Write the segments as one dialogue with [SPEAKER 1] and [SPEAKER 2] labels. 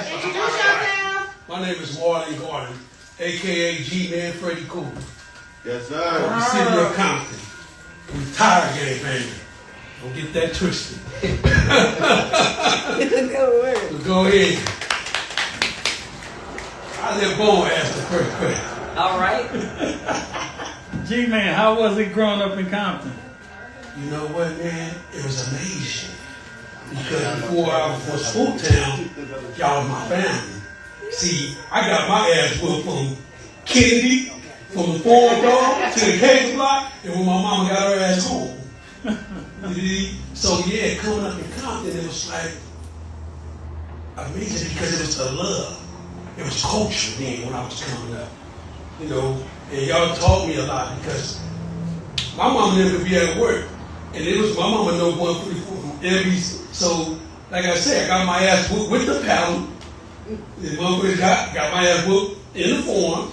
[SPEAKER 1] Introduce yourself.
[SPEAKER 2] My name is Marlon Gordon, a.k.a. G-Man Freddy Cool.
[SPEAKER 3] Yes, sir.
[SPEAKER 2] From the city of Compton. Retired gang baby. Don't get that twisted. So go ahead. I let Bone ask the first question.
[SPEAKER 4] All right.
[SPEAKER 5] G-Man, how was it growing up in Compton?
[SPEAKER 2] You know what, man? It was amazing. Because before I was from Schooltown, y'all was my family. See, I got my ass whooped from Kennedy, from the foreign dog to the cable block, and when my mama got her ass home. So yeah, coming up in Compton, it was like amazing because it was the love. It was culture then when I was coming up. You know, and y'all taught me a lot because my mama never be at work. And it was my mama know 144 from every, so like I said, I got my ass whooped with the paddle. The motherfucker got my ass whooped in the form,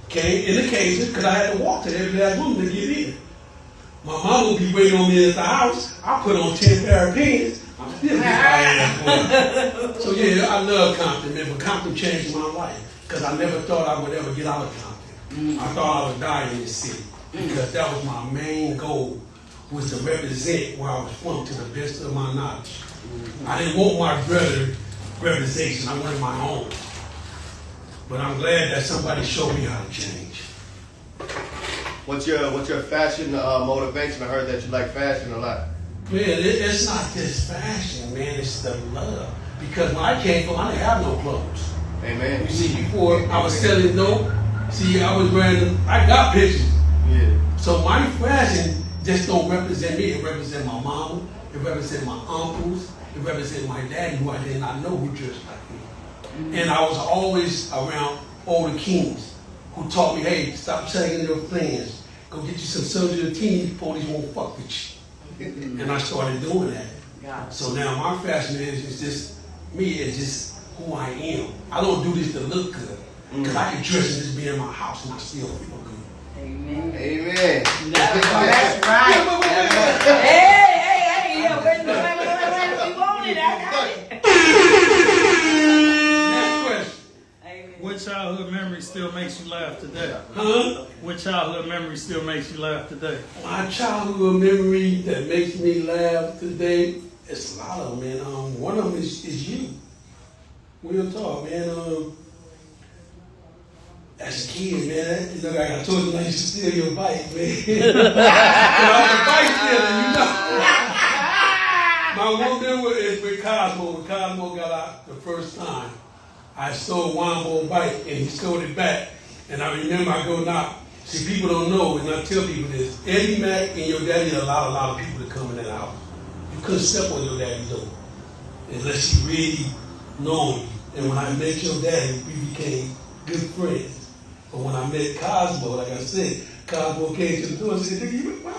[SPEAKER 2] came in the cages, because I had to walk to every last woman to get in. My mama would be waiting on me at the house. I put on 10 pair of pants. I'm still getting my ass whooped. So yeah, I love Compton, man, but Compton changed my life because I never thought I would ever get out of Compton. I thought I would die in the city because that was my main goal, was to represent where I was from to the best of my knowledge. I didn't want my brother representation, I wanted my own. But I'm glad that somebody showed me how to change.
[SPEAKER 3] What's your fashion motivation? I heard that you like fashion a lot.
[SPEAKER 2] Man, it's not just fashion, man, it's the love. Because when I came from, I didn't have no clothes.
[SPEAKER 3] Amen.
[SPEAKER 2] You see, before I was selling dope, see, I was wearing them, I got pictures.
[SPEAKER 3] Yeah.
[SPEAKER 2] So my fashion just don't represent me, it represents my mama, it represents my uncles, it represents my daddy, who I did not know who dressed like me. And I was always around older kings who taught me, hey, stop saying your friends. Go get you some soldier team, police won't fuck with you. And I started doing that. So now my fashion is just me, it's just who I am. I don't do this to look good. Because I can dress and just be in my house and I still feel good.
[SPEAKER 4] Amen.
[SPEAKER 3] Amen.
[SPEAKER 4] That's right. Hey, yeah, wait, we want it. I got it.
[SPEAKER 2] Next question.
[SPEAKER 4] Amen.
[SPEAKER 5] What childhood memory still makes you laugh today?
[SPEAKER 2] Huh?
[SPEAKER 5] What childhood memory still makes you laugh today?
[SPEAKER 2] My childhood memory that makes me laugh today, it's a lot of them, man. One of them is you. Real talk, man. As a kid, man, you know, like I told you, I used to steal your bike, man. I was a bike stealer, you know. My one memory is with Cosmo. When Cosmo got out the first time, I stole Wombo's bike and he stole it back. And I remember I go knock. See, people don't know, and I tell people this. Eddie Mac and your daddy allowed a lot of people to come in that house. You couldn't step on your daddy's door unless he really known you. And when I met your daddy, we became good friends. But when I met Cosmo, like I said, Cosmo came to the door and said, nigga,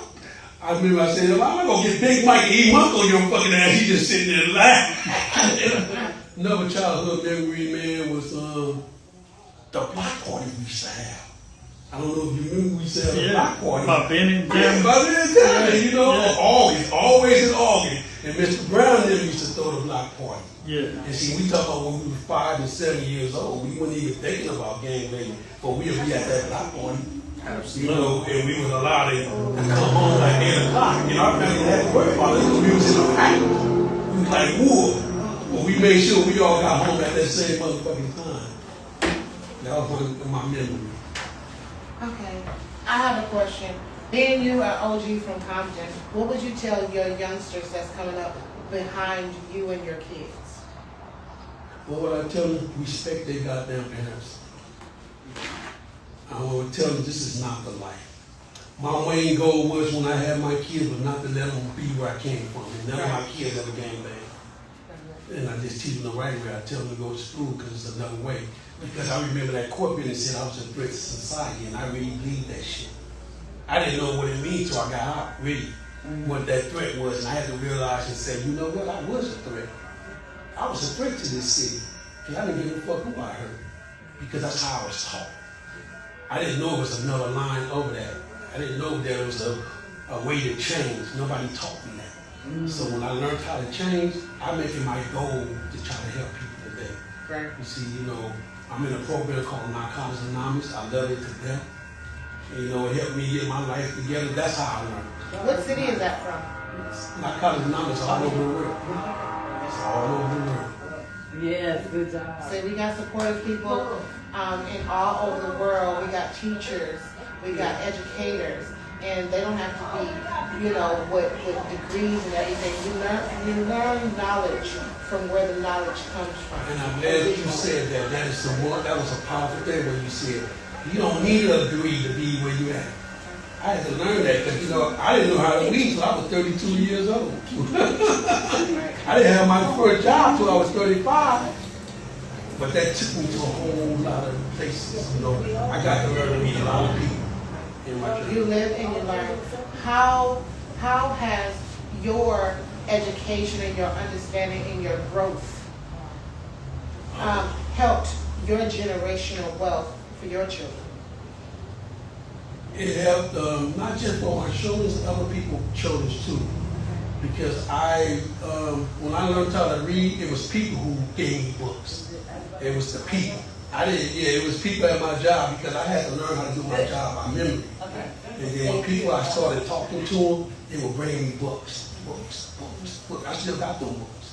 [SPEAKER 2] I remember I said, I'm not going to get Big Mike and eat Monk on your fucking ass. He just sitting there laughing. Another childhood memory, man, was the block party we used to have. I don't know if you remember we used to have a block party.
[SPEAKER 5] About Ben and
[SPEAKER 2] Yeah,
[SPEAKER 5] Jim.
[SPEAKER 2] by the time, you know, always in August. And Mr. Brown then used to throw the block party.
[SPEAKER 5] Yeah.
[SPEAKER 2] And see, we talk about when we were 5 and 7 years old, we weren't even thinking about gang banging, but we would be at that block party. Absolutely. You know, and we was allowed to come home like 8 o'clock. You know, our family had to worry about it because we was in a pack. We was like wood. But we made sure we all got home at that same motherfucking time. That was one of my memories.
[SPEAKER 1] Okay, I have a question. Being you are OG from Compton, what would you tell your youngsters that's coming up behind you and your kids?
[SPEAKER 2] What would I tell them? Respect their goddamn parents. I would tell them this is not the life. My main goal was when I had my kids was not to let them be where I came from. And none of my kids ever gang bang. And I just teach them the right way. I tell them to go to school because it's another way. Because I remember that court building said I was a threat to society, and I really believed that shit. I didn't know what it means till I got out, really, what that threat was. And I had to realize and say, you know what, I was a threat. I was a threat to this city. I didn't give a fuck who I hurt, because that's how I was taught. I didn't know it was another line over that. I didn't know there was a way to change. Nobody taught me that. So when I learned how to change, I make it my goal to try to help people today.
[SPEAKER 1] Right.
[SPEAKER 2] You see, I'm in a program called Narcotics Anonymous. I love it to death. And, it helped me get my life together. That's how I learned.
[SPEAKER 1] What city is that from?
[SPEAKER 2] Narcotics Anonymous all over the world. It's all over the world.
[SPEAKER 4] Yes, good job.
[SPEAKER 1] So we got supportive people in all over the world. We got teachers, we got educators, and they don't have to be, with degrees and everything. You learn knowledge from where the knowledge comes from.
[SPEAKER 2] And I'm glad that you said that. That was a powerful thing when you said you don't need a degree to be where you at. I had to learn that because I didn't know how to weed until I was 32 years old. I didn't have my first job till I was 35. But that took me to a whole lot of places. I got to learn to meet a lot of people in my journey.
[SPEAKER 1] You live and you learn. How has your education and your understanding and your growth helped your generational wealth for your children?
[SPEAKER 2] It helped not just for my children, other people's children too. Because when I learned how to read, it was people who gave me books. It was the people. It was people at my job because I had to learn how to do my job by memory. And then when people I started talking to them, they would bring me books. I still got them books.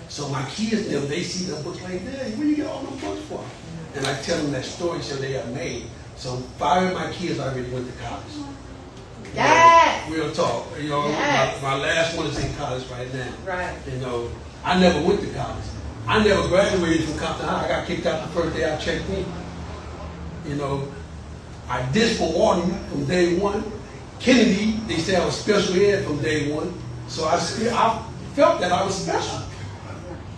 [SPEAKER 2] So my kids, they see the books like, Dad, where you get all them books from? And I tell them that story so they have made. So 5 of my kids already went to college.
[SPEAKER 1] Yes.
[SPEAKER 2] Real talk.
[SPEAKER 1] Yes.
[SPEAKER 2] My last one is in college right now.
[SPEAKER 1] Right.
[SPEAKER 2] I never went to college. I never graduated from Compton High. I got kicked out the first day I checked in. I did for Wharton from day one. Kennedy, they said I was special ed from day one. So I felt that I was special.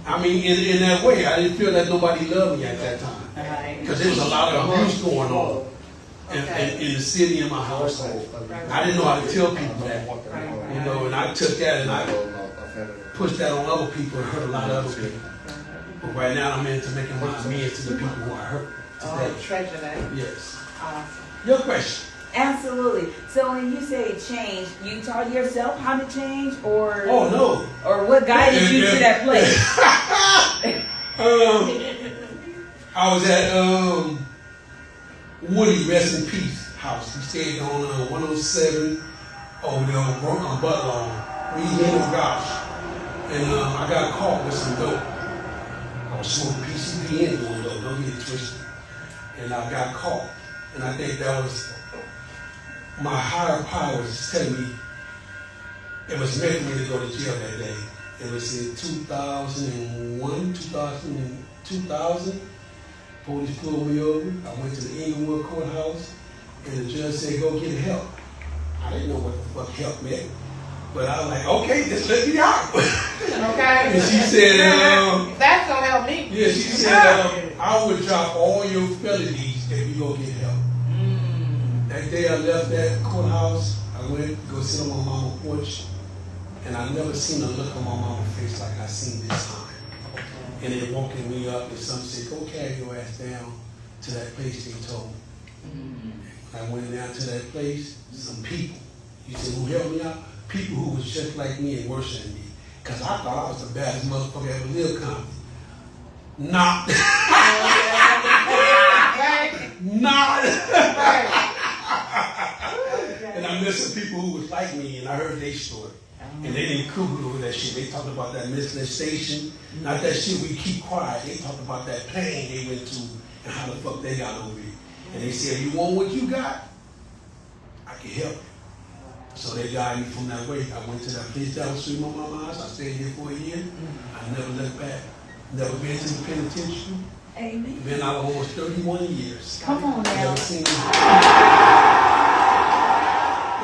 [SPEAKER 2] I mean, in that way, I didn't feel that nobody loved me at that time. Because there was a lot of abuse going on in the city and my household. I didn't know how to tell people that. And I took that and I pushed that on other people and hurt a lot of other people. But right now I'm into making my amends to the people who I hurt today.
[SPEAKER 1] Treasure that.
[SPEAKER 2] Yes.
[SPEAKER 1] Awesome.
[SPEAKER 2] Your question.
[SPEAKER 4] Absolutely. So when you say change, you taught yourself how to change, or
[SPEAKER 2] Oh no.
[SPEAKER 4] or what guided you to that place?
[SPEAKER 2] I was at Woody, rest in peace, house. We stayed on 107 over there on Butler, we in the gosh. And I got caught with some dope. I was smoking PCP and doing dope, don't get it twisted. And I got caught. And I think that was my higher powers telling me it was meant for me to go to jail that day. It was in 2001, 2000. Police pulled me over. I went to the Inglewood courthouse, and the judge said, "Go get help." I didn't know what the fuck help meant, but I was like, "Okay, just let me out."
[SPEAKER 1] Okay.
[SPEAKER 2] And she said,
[SPEAKER 1] "That's gonna help me."
[SPEAKER 2] Yeah, she said, "I would drop all your felonies if you go get help." That day I left that courthouse, I went to go sit on my mama's porch, and I never seen a look on my mama's face like I seen this time. And they woken me up, and some said, "Go carry your ass down to that place," they told me. I went down to that place, some people. You said, who helped me out? People who was just like me and worse than me. Because I thought I was the baddest motherfucker ever lived, Compton. Not. Not. And I met some people who was like me, and I heard their story. And they didn't cuckoo over that shit. They talked about that molestation, not that shit we keep quiet. They talked about that pain they went through and how the fuck they got over it. And they said, "You want what you got? I can help you." So they guided me from that way. I went to that place down the street from my mama's house. I stayed here for a year. I never looked back. Never been to the penitentiary.
[SPEAKER 4] Amen.
[SPEAKER 2] Been out almost 31 years.
[SPEAKER 4] Come on now.
[SPEAKER 2] Never seen it.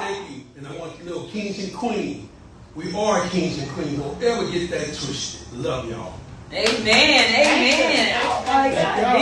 [SPEAKER 2] Thank you. And I want you to know, kings and queens, we are kings and queens. Don't ever get that twisted. Love y'all.
[SPEAKER 4] Amen. Amen. Oh my God.